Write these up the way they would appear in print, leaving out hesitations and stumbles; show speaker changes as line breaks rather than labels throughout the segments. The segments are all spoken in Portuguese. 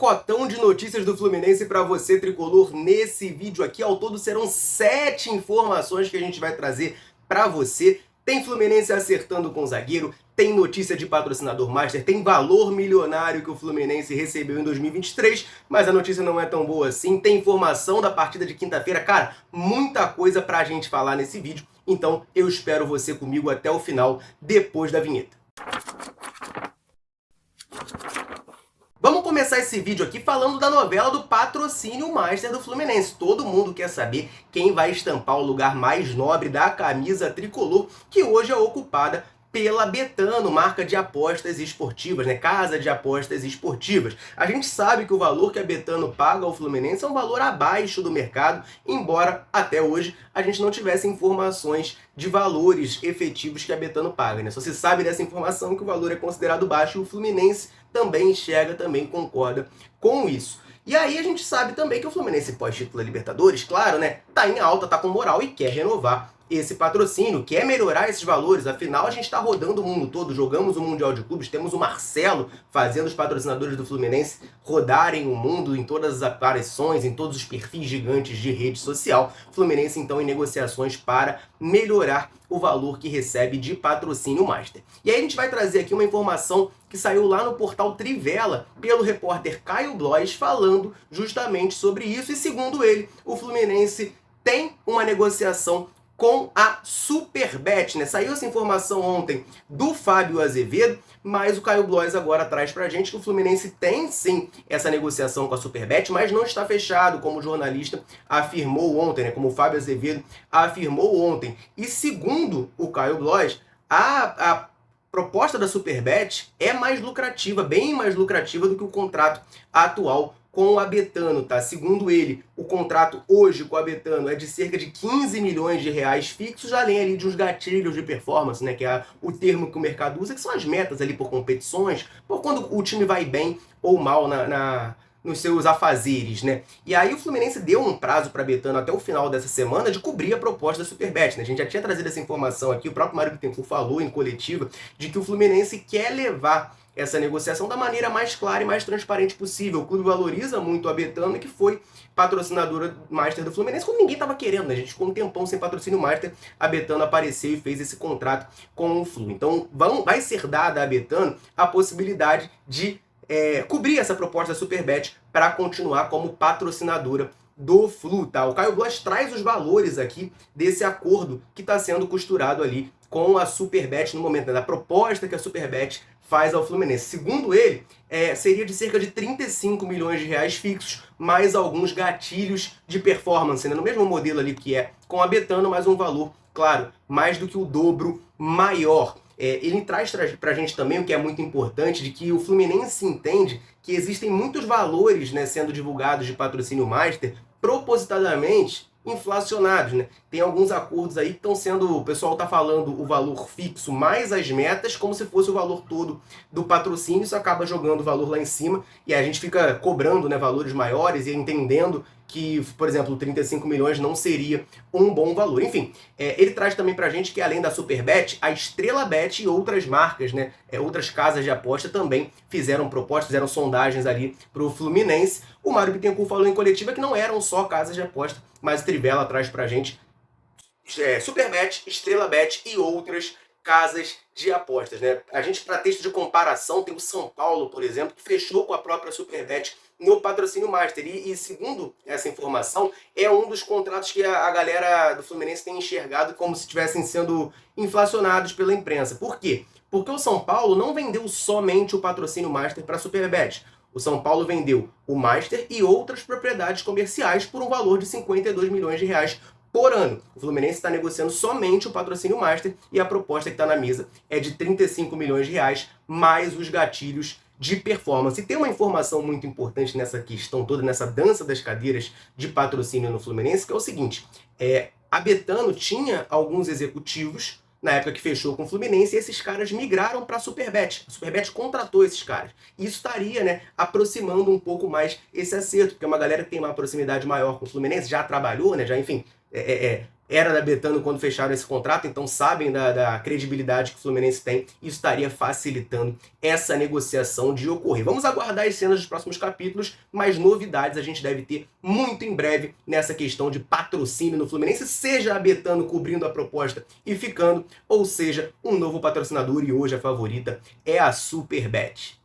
pacotão de notícias do Fluminense para você, tricolor, nesse vídeo aqui. Ao todo serão 7 informações que a gente vai trazer para você. Tem Fluminense acertando com o zagueiro, tem notícia de patrocinador master, tem valor milionário que o Fluminense recebeu em 2023, mas a notícia não é tão boa assim. Tem informação da partida de quinta-feira, cara, muita coisa pra gente falar nesse vídeo. Então eu espero você comigo até o final, depois da vinheta. Vamos começar esse vídeo aqui falando da novela do patrocínio master do Fluminense. Todo mundo quer saber quem vai estampar o lugar mais nobre da camisa tricolor, que hoje é ocupada pela Betano, marca de apostas esportivas, né? Casa de apostas esportivas. A gente sabe que o valor que a Betano paga ao Fluminense é um valor abaixo do mercado, embora até hoje a gente não tivesse informações de valores efetivos que a Betano paga, né? Só se sabe dessa informação que o valor é considerado baixo e o Fluminense também enxerga, também concorda com isso. E aí a gente sabe também que o Fluminense pós-título da Libertadores, claro, né, tá em alta, tá com moral e quer renovar esse patrocínio, quer melhorar esses valores. Afinal, a gente está rodando o mundo todo, jogamos o Mundial de Clubes, temos o Marcelo fazendo os patrocinadores do Fluminense rodarem o mundo em todas as aparições, em todos os perfis gigantes de rede social. Fluminense, então, em negociações para melhorar o valor que recebe de patrocínio master. E aí a gente vai trazer aqui uma informação que saiu lá no portal Trivela pelo repórter Caio Blois falando justamente sobre isso, e segundo ele, o Fluminense tem uma negociação com a Superbet, né? Saiu essa informação ontem do Fábio Azevedo, mas o Caio Blois agora traz pra gente que o Fluminense tem sim essa negociação com a Superbet, mas não está fechado, como o jornalista afirmou ontem, né? Como o Fábio Azevedo afirmou ontem. E segundo o Caio Blois, a proposta da Superbet é mais lucrativa, bem mais lucrativa do que o contrato atual com a Betano, tá? Segundo ele, o contrato hoje com a Betano é de cerca de 15 milhões de reais fixos, além ali de uns gatilhos de performance, né? Que é o termo que o mercado usa, que são as metas ali por competições, por quando o time vai bem ou mal nos seus afazeres, né? E aí o Fluminense deu um prazo para a Betano até o final dessa semana de cobrir a proposta da Superbet, né? A gente já tinha trazido essa informação aqui, o próprio Mário Bittencourt falou em coletiva de que o Fluminense quer levar essa negociação da maneira mais clara e mais transparente possível. O clube valoriza muito a Betano, que foi patrocinadora master do Fluminense, quando ninguém estava querendo, né? A gente ficou um tempão sem patrocínio master, a Betano apareceu e fez esse contrato com o Flu. Então vai ser dada à Betano a possibilidade de cobrir essa proposta da Superbet para continuar como patrocinadora do Flu, tá? O Caio Blois traz os valores aqui desse acordo que está sendo costurado ali com a Superbet no momento, né? Da proposta que a Superbet faz ao Fluminense. Segundo ele, seria de cerca de 35 milhões de reais fixos, mais alguns gatilhos de performance, né? No mesmo modelo ali que é com a Betano, mas um valor, claro, mais do que o dobro maior. Ele traz pra gente também o que é muito importante, de que o Fluminense entende que existem muitos valores, né, sendo divulgados de patrocínio master, propositadamente inflacionados, né? Tem alguns acordos aí que estão sendo, o pessoal está falando o valor fixo mais as metas, como se fosse o valor todo do patrocínio. Isso acaba jogando o valor lá em cima e a gente fica cobrando, né, valores maiores e entendendo que, por exemplo, 35 milhões não seria um bom valor. Enfim, ele traz também pra gente que além da Superbet, a Estrela Bet e outras marcas, né, outras casas de aposta também fizeram propostas, fizeram sondagens ali pro Fluminense. O Mário Bittencourt falou em coletiva que não eram só casas de aposta, mas o Trivela traz pra gente Superbet, Estrela Bet e outras casas de apostas, né? A gente, para texto de comparação, tem o São Paulo, por exemplo, que fechou com a própria Superbet no patrocínio master. E segundo essa informação, é um dos contratos que a galera do Fluminense tem enxergado como se estivessem sendo inflacionados pela imprensa. Por quê? Porque o São Paulo não vendeu somente o patrocínio master para a Superbet. O São Paulo vendeu o master e outras propriedades comerciais por um valor de 52 milhões de reais por ano. O Fluminense está negociando somente o patrocínio master e a proposta que está na mesa é de 35 milhões de reais mais os gatilhos de performance. E tem uma informação muito importante nessa questão toda, nessa dança das cadeiras de patrocínio no Fluminense, que é o seguinte: a Betano tinha alguns executivos na época que fechou com o Fluminense, e esses caras migraram para a Superbet. A Superbet contratou esses caras. E isso estaria, né, aproximando um pouco mais esse acerto, porque é uma galera que tem uma proximidade maior com o Fluminense, já trabalhou, né, já, enfim, era da Betano quando fecharam esse contrato, então sabem da credibilidade que o Fluminense tem, e isso estaria facilitando essa negociação de ocorrer. Vamos aguardar as cenas dos próximos capítulos, mas novidades a gente deve ter muito em breve nessa questão de patrocínio no Fluminense, seja a Betano cobrindo a proposta e ficando, ou seja, um novo patrocinador, e hoje a favorita é a Superbet.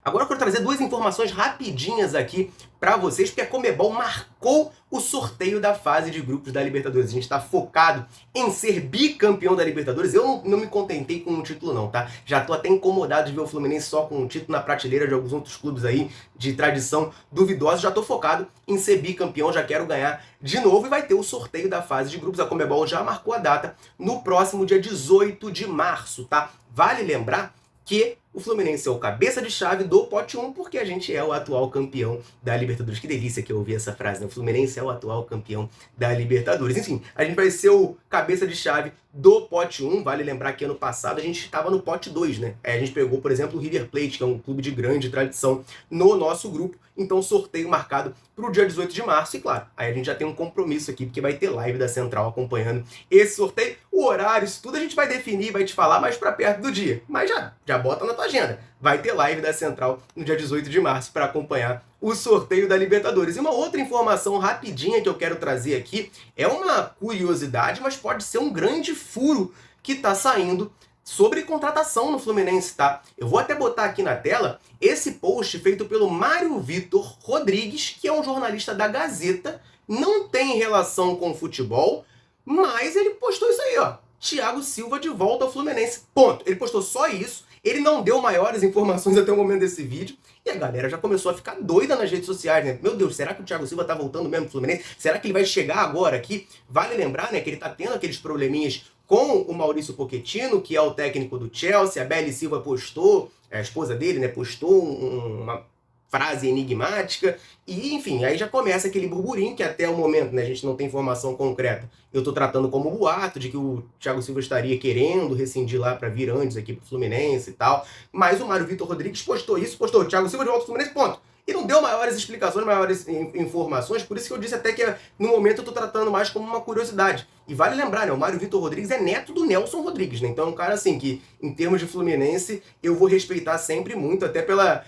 Agora eu quero trazer duas informações rapidinhas aqui para vocês, porque a Conmebol marcou o sorteio da fase de grupos da Libertadores. A gente está focado em ser bicampeão da Libertadores. Eu não me contentei com um título não, tá? Já tô até incomodado de ver o Fluminense só com um título na prateleira de alguns outros clubes aí de tradição duvidosa. Já tô focado em ser bicampeão, já quero ganhar de novo, e vai ter o sorteio da fase de grupos. A Conmebol já marcou a data no próximo dia 18 de março, tá? Vale lembrar que o Fluminense é o cabeça de chave do pote 1, porque a gente é o atual campeão da Libertadores. Que delícia que eu ouvi essa frase, né? O Fluminense é o atual campeão da Libertadores. Enfim, a gente vai ser o cabeça de chave do pote 1. Vale lembrar que ano passado a gente estava no pote 2, né? A gente pegou, por exemplo, o River Plate, que é um clube de grande tradição no nosso grupo. Então, sorteio marcado para o dia 18 de março. E claro, aí a gente já tem um compromisso aqui, porque vai ter live da Central acompanhando esse sorteio. O horário, isso tudo a gente vai definir, vai te falar mais para perto do dia. Mas já bota na tua agenda. Vai ter live da Central no dia 18 de março para acompanhar o sorteio da Libertadores. E uma outra informação rapidinha que eu quero trazer aqui é uma curiosidade, mas pode ser um grande furo que está saindo sobre contratação no Fluminense, tá? Eu vou até botar aqui na tela esse post feito pelo Mário Vitor Rodrigues, que é um jornalista da Gazeta, não tem relação com futebol, mas ele postou isso aí, ó. Thiago Silva de volta ao Fluminense. Ponto. Ele postou só isso, ele não deu maiores informações até o momento desse vídeo, e a galera já começou a ficar doida nas redes sociais, né? Meu Deus, será que o Thiago Silva tá voltando mesmo pro Fluminense? Será que ele vai chegar agora aqui? Vale lembrar, né, que ele tá tendo aqueles probleminhas com o Maurício Pochettino, que é o técnico do Chelsea. A Belly Silva postou, a esposa dele, né, postou uma frase enigmática, e enfim, aí já começa aquele burburinho que até o momento, né, a gente não tem informação concreta. Eu tô tratando como boato de que o Thiago Silva estaria querendo rescindir lá para vir antes aqui pro Fluminense e tal, mas o Mário Vitor Rodrigues postou isso, postou Thiago Silva de volta pro Fluminense, ponto. E não deu maiores explicações, maiores informações, por isso que eu disse até que no momento eu tô tratando mais como uma curiosidade. E vale lembrar, né, o Mário Vitor Rodrigues é neto do Nelson Rodrigues, né? Então é um cara assim que, em termos de Fluminense, eu vou respeitar sempre muito, até pela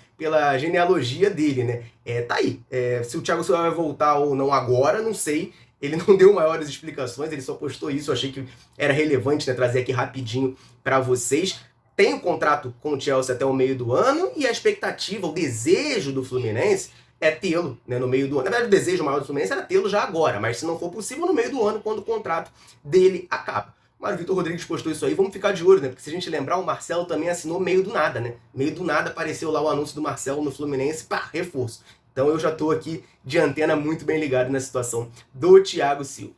genealogia dele, né? Tá aí. Se o Thiago Silva vai voltar ou não agora, não sei. Ele não deu maiores explicações, ele só postou isso. Eu achei que era relevante, né, trazer aqui rapidinho para vocês. Tem um contrato com o Chelsea até o meio do ano, e a expectativa, o desejo do Fluminense é tê-lo, né, no meio do ano. Na verdade, o desejo maior do Fluminense era tê-lo já agora, mas se não for possível, no meio do ano, quando o contrato dele acaba. O Mário Vitor Rodrigues postou isso aí, vamos ficar de olho, né? Porque se a gente lembrar, o Marcelo também assinou meio do nada, né? Meio do nada apareceu lá o anúncio do Marcelo no Fluminense, pá, reforço. Então eu já tô aqui de antena muito bem ligado na situação do Thiago Silva.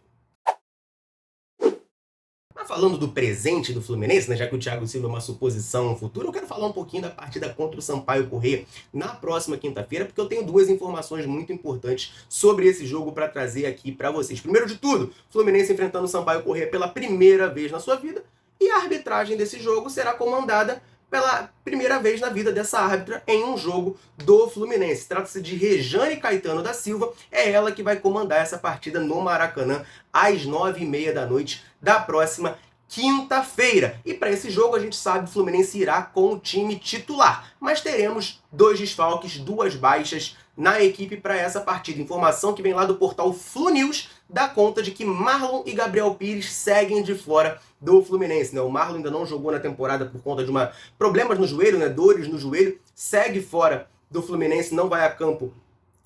Falando do presente do Fluminense, né, já que o Thiago Silva é uma suposição futura, eu quero falar um pouquinho da partida contra o Sampaio Corrêa na próxima quinta-feira, porque eu tenho duas informações muito importantes sobre esse jogo para trazer aqui para vocês. Primeiro de tudo, Fluminense enfrentando o Sampaio Corrêa pela primeira vez na sua vida, e a arbitragem desse jogo será comandada pela primeira vez na vida dessa árbitra em um jogo do Fluminense. Trata-se de Rejane Caetano da Silva, é ela que vai comandar essa partida no Maracanã às 9h30 da noite da próxima quinta-feira. E para esse jogo a gente sabe que o Fluminense irá com o time titular, mas teremos 2 desfalques, 2 baixas na equipe para essa partida. Informação que vem lá do portal Flu News dá conta de que Marlon e Gabriel Pires seguem de fora do Fluminense, né? O Marlon ainda não jogou na temporada por conta de problemas no joelho, né? Dores no joelho, segue fora do Fluminense, não vai a campo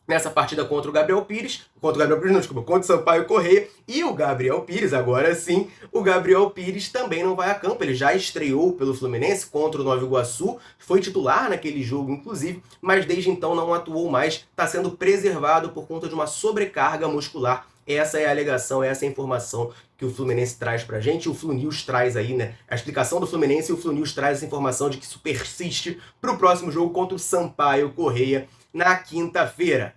nessa partida contra o Gabriel Pires, contra o Sampaio Corrêa, e o Gabriel Pires, agora sim, o Gabriel Pires também não vai a campo. Ele já estreou pelo Fluminense contra o Nova Iguaçu, foi titular naquele jogo inclusive, mas desde então não atuou mais, está sendo preservado por conta de uma sobrecarga muscular. Essa é a alegação, essa é a informação que o Fluminense traz pra gente, o Flu News traz aí, né, a explicação do Fluminense, e o Flu News traz essa informação de que isso persiste pro próximo jogo contra o Sampaio Corrêa na quinta-feira.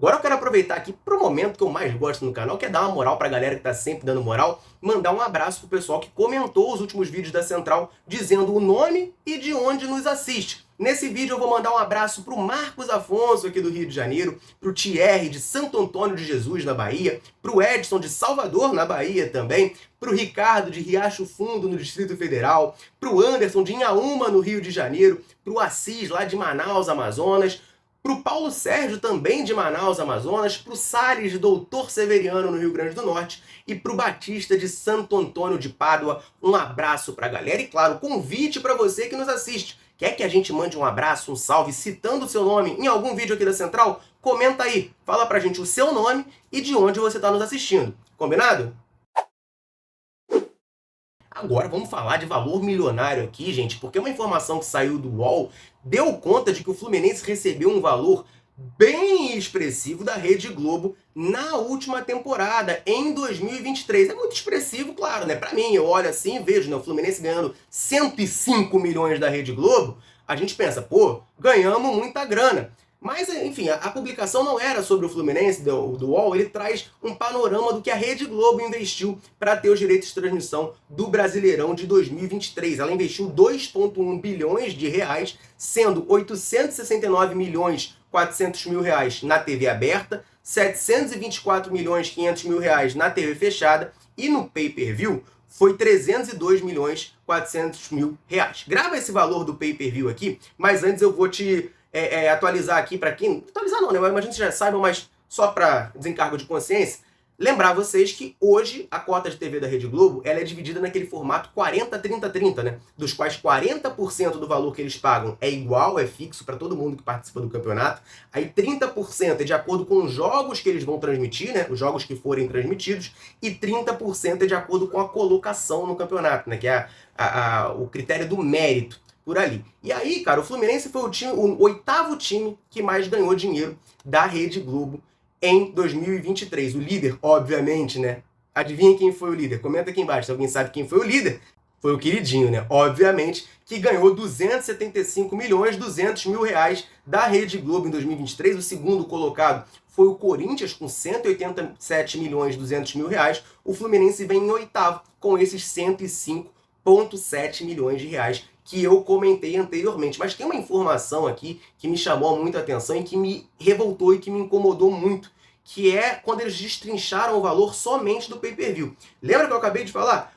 Agora eu quero aproveitar aqui pro momento que eu mais gosto no canal, que é dar uma moral pra galera que tá sempre dando moral, mandar um abraço pro pessoal que comentou os últimos vídeos da Central, dizendo o nome e de onde nos assiste. Nesse vídeo eu vou mandar um abraço pro Marcos Afonso, aqui do Rio de Janeiro, pro Thierry, de Santo Antônio de Jesus, na Bahia, pro Edson, de Salvador, na Bahia também, pro Ricardo, de Riacho Fundo, no Distrito Federal, pro Anderson, de Inhaúma, no Rio de Janeiro, pro Assis, lá de Manaus, Amazonas, pro Paulo Sérgio, também de Manaus, Amazonas, pro Salles, de Doutor Severiano, no Rio Grande do Norte, e pro Batista, de Santo Antônio de Pádua. Um abraço pra galera e, claro, convite pra você que nos assiste. Quer que a gente mande um abraço, um salve, citando o seu nome em algum vídeo aqui da Central? Comenta aí, fala pra gente o seu nome e de onde você está nos assistindo. Combinado? Agora vamos falar de valor milionário aqui, gente, porque uma informação que saiu do UOL deu conta de que o Fluminense recebeu um valor bem expressivo da Rede Globo na última temporada, em 2023. É muito expressivo, claro, né? Pra mim, eu olho assim e vejo, né, o Fluminense ganhando 105 milhões da Rede Globo, a gente pensa, pô, ganhamos muita grana. Mas, enfim, a publicação não era sobre o Fluminense, do UOL, ele traz um panorama do que a Rede Globo investiu para ter os direitos de transmissão do Brasileirão de 2023. Ela investiu 2,1 bilhões de reais, sendo 869 milhões 400 mil reais na TV aberta, 724 milhões 500 mil reais na TV fechada e no pay-per-view foi 302 milhões 400 mil reais. Grava esse valor do pay-per-view aqui, mas antes eu vou te atualizar aqui para quem... Atualizar não, né? Mas a gente já saiba, mas só para desencargo de consciência, lembrar vocês que hoje a cota de TV da Rede Globo ela é dividida naquele formato 40-30-30, né? Dos quais 40% do valor que eles pagam é igual, é fixo para todo mundo que participa do campeonato. Aí 30% é de acordo com os jogos que eles vão transmitir, né? Os jogos que forem transmitidos. E 30% é de acordo com a colocação no campeonato, né? Que é o critério do mérito por ali. E aí, cara, o Fluminense foi o oitavo time que mais ganhou dinheiro da Rede Globo em 2023. O líder, obviamente, né? Adivinha quem foi o líder? Comenta aqui embaixo se alguém sabe quem foi o líder. Foi o queridinho, né? Obviamente, que ganhou 275 milhões 200 mil reais da Rede Globo em 2023. O segundo colocado foi o Corinthians, com 187 milhões 200 mil reais. O Fluminense vem em oitavo, com esses 105,7 milhões de reais que eu comentei anteriormente. Mas tem uma informação aqui que me chamou muita atenção e que me revoltou e que me incomodou muito, que é quando eles destrincharam o valor somente do pay-per-view. Lembra que eu acabei de falar?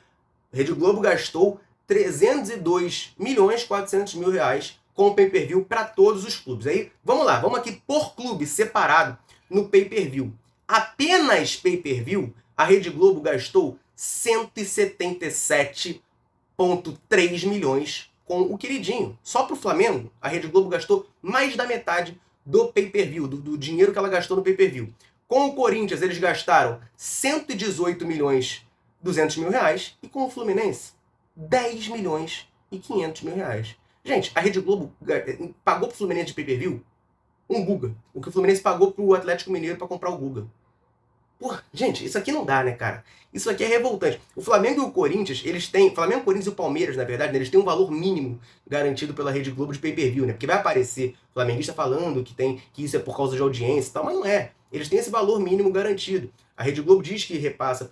A Rede Globo gastou 302 milhões 400 mil reais com o pay-per-view para todos os clubes. Aí, vamos lá, vamos aqui por clube separado no pay-per-view. Apenas pay-per-view, a Rede Globo gastou 177,3 milhões com o queridinho. Só pro Flamengo, a Rede Globo gastou mais da metade do pay-per-view, do dinheiro que ela gastou no pay-per-view. Com o Corinthians, eles gastaram 118 milhões 200 mil reais e com o Fluminense, 10 milhões e 500 mil reais. Gente, a Rede Globo pagou pro Fluminense de pay-per-view um Guga. O que o Fluminense pagou pro Atlético Mineiro para comprar o Guga. Porra, gente, isso aqui não dá, né, cara? Isso aqui é revoltante. O Flamengo e o Corinthians, eles têm... Flamengo, Corinthians e o Palmeiras, na verdade, né, eles têm um valor mínimo garantido pela Rede Globo de pay-per-view, né? Porque vai aparecer flamenguista falando que isso é por causa de audiência e tal, mas não é. Eles têm esse valor mínimo garantido. A Rede Globo diz que repassa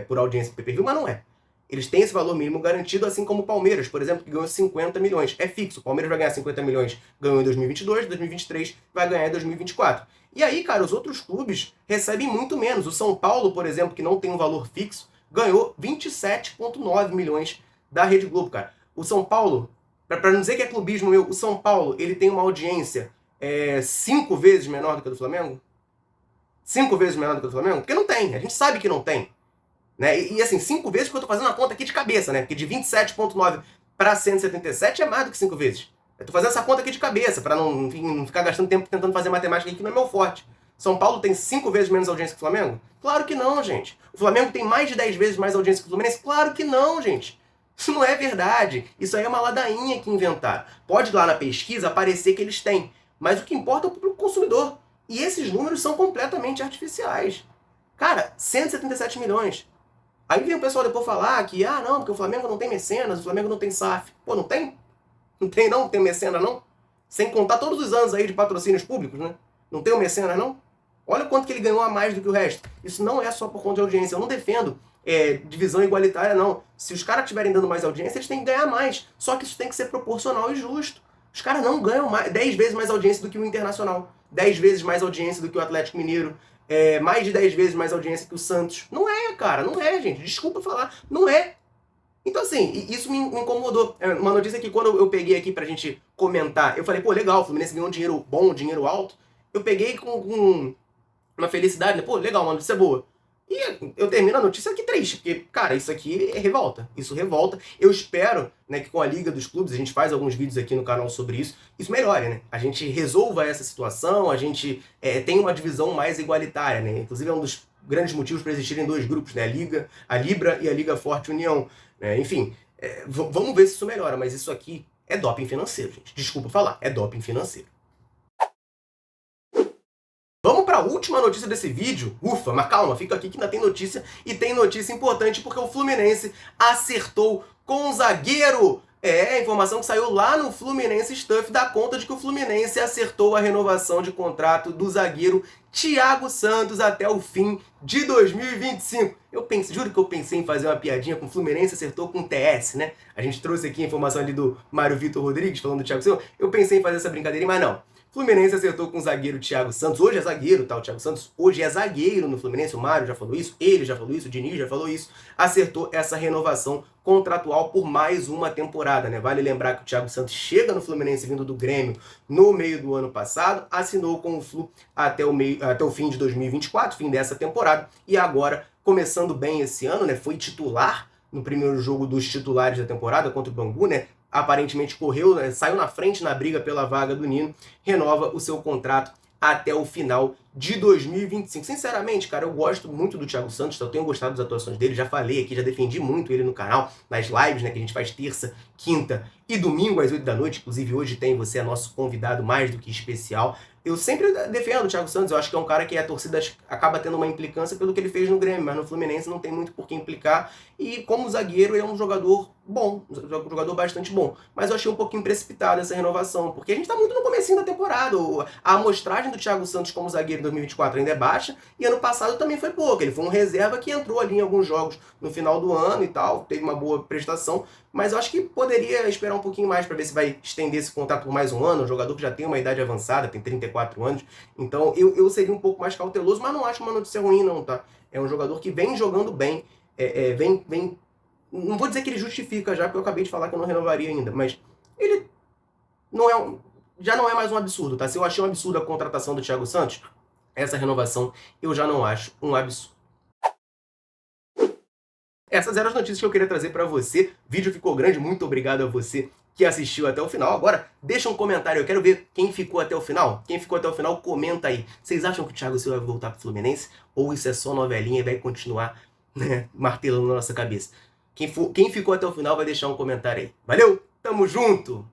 por audiência pay-per-view, mas não é. Eles têm esse valor mínimo garantido, assim como o Palmeiras, por exemplo, que ganhou 50 milhões. É fixo. O Palmeiras vai ganhar 50 milhões, ganhou em 2022, 2023 vai ganhar em 2024. E aí, cara, os outros clubes recebem muito menos. O São Paulo, por exemplo, que não tem um valor fixo, ganhou 27,9 milhões da Rede Globo, cara. O São Paulo, para não dizer que é clubismo meu, o São Paulo, ele tem uma audiência 5 vezes menor do que a do Flamengo? 5 vezes menor do que a do Flamengo? Porque não tem, a gente sabe que não tem. Né? E assim, 5 vezes, porque eu tô fazendo a conta aqui de cabeça, né? Porque de 27,9 para 177 é mais do que 5 vezes. Eu tô fazendo essa conta aqui de cabeça, para não ficar gastando tempo tentando fazer matemática aqui, que não é meu forte. São Paulo tem 5 vezes menos audiência que o Flamengo? Claro que não, gente. O Flamengo tem mais de 10 vezes mais audiência que o Fluminense? Claro que não, gente. Isso não é verdade. Isso aí é uma ladainha que inventaram. Pode ir lá na pesquisa aparecer que eles têm. Mas o que importa é o público consumidor. E esses números são completamente artificiais. Cara, 177 milhões. Aí vem o pessoal depois falar que, não, porque o Flamengo não tem mecenas, o Flamengo não tem SAF. Pô, não tem? Não tem mecenas, não? Sem contar todos os anos aí de patrocínios públicos, né? Não tem o mecenas, não? Olha o quanto que ele ganhou a mais do que o resto. Isso não é só por conta de audiência. Eu não defendo divisão igualitária, não. Se os caras estiverem dando mais audiência, eles têm que ganhar mais. Só que isso tem que ser proporcional e justo. Os caras não ganham 10 vezes mais audiência do que o Internacional. 10 vezes mais audiência do que o Atlético Mineiro. Mais de 10 vezes mais audiência que o Santos. Não é, cara. Não é, gente. Desculpa falar. Não é. Então, assim, isso me incomodou. Uma notícia que quando eu peguei aqui pra gente comentar, eu falei, pô, legal, o Fluminense ganhou um dinheiro bom, um dinheiro alto. Eu peguei com uma felicidade, né? Pô, legal, uma notícia boa. E eu termino a notícia aqui triste, porque, cara, isso aqui é revolta. Isso revolta. Eu espero, né, que com a Liga dos Clubes, a gente faz alguns vídeos aqui no canal sobre isso, isso melhore, né? A gente resolva essa situação, a gente tenha uma divisão mais igualitária, né? Inclusive é um dos grandes motivos para existirem dois grupos, né? A Libra e a Liga Forte União. Enfim, vamos ver se isso melhora, mas isso aqui é doping financeiro, gente. Desculpa falar, é doping financeiro. Vamos para a última notícia desse vídeo. Ufa, mas calma, fica aqui que ainda tem notícia, e tem notícia importante porque o Fluminense acertou com o zagueiro. A informação que saiu lá no Fluminense Stuff dá conta de que o Fluminense acertou a renovação de contrato do zagueiro Thiago Santos até o fim de 2025. Juro que eu pensei em fazer uma piadinha com o Fluminense, acertou com o TS, né? A gente trouxe aqui a informação ali do Mário Vitor Rodrigues falando do Thiago Santos. Eu pensei em fazer essa brincadeirinha, mas não. Fluminense acertou com o zagueiro Thiago Santos. Hoje é zagueiro, tá? O Thiago Santos hoje é zagueiro no Fluminense. O Mário já falou isso, ele já falou isso, o Diniz já falou isso. Acertou essa renovação contratual por mais uma temporada, né? Vale lembrar que o Thiago Santos chega no Fluminense vindo do Grêmio no meio do ano passado, assinou com o Flu até o fim de 2024, fim dessa temporada, e agora, começando bem esse ano, né? Foi titular no primeiro jogo dos titulares da temporada contra o Bangu, né? Aparentemente correu, né, saiu na frente na briga pela vaga do Nino, renova o seu contrato até o final de 2025. Sinceramente, cara, eu gosto muito do Thiago Santos, eu tenho gostado das atuações dele, já falei aqui, já defendi muito ele no canal, nas lives, né, que a gente faz terça, quinta e domingo às 8 da noite, inclusive hoje tem, você é nosso convidado mais do que especial. Eu sempre defendo o Thiago Santos, eu acho que é um cara que a torcida acaba tendo uma implicância pelo que ele fez no Grêmio, mas no Fluminense não tem muito por que implicar, e como zagueiro ele é um jogador bom, um jogador bastante bom, mas eu achei um pouquinho precipitada essa renovação, porque a gente tá muito no comecinho da temporada, a amostragem do Thiago Santos como zagueiro em 2024 ainda é baixa, e ano passado também foi pouco, ele foi um reserva que entrou ali em alguns jogos no final do ano e tal, teve uma boa prestação, mas eu acho que poderia esperar um pouquinho mais para ver se vai estender esse contrato por mais um ano, um jogador que já tem uma idade avançada, tem 34 anos, então eu seria um pouco mais cauteloso, mas não acho uma notícia ruim não, tá? É um jogador que vem jogando bem, vem não vou dizer que ele justifica já, porque eu acabei de falar que eu não renovaria ainda, mas ele já não é mais um absurdo, tá? Se eu achei um absurdo a contratação do Thiago Santos, essa renovação eu já não acho um absurdo. Essas eram as notícias que eu queria trazer pra você. O vídeo ficou grande, muito obrigado a você que assistiu até o final. Agora, deixa um comentário, eu quero ver quem ficou até o final. Quem ficou até o final, comenta aí. Vocês acham que o Thiago Silva vai voltar pro Fluminense? Ou isso é só novelinha e vai continuar, né, martelando na nossa cabeça? Quem ficou até o final vai deixar um comentário aí. Valeu? Tamo junto!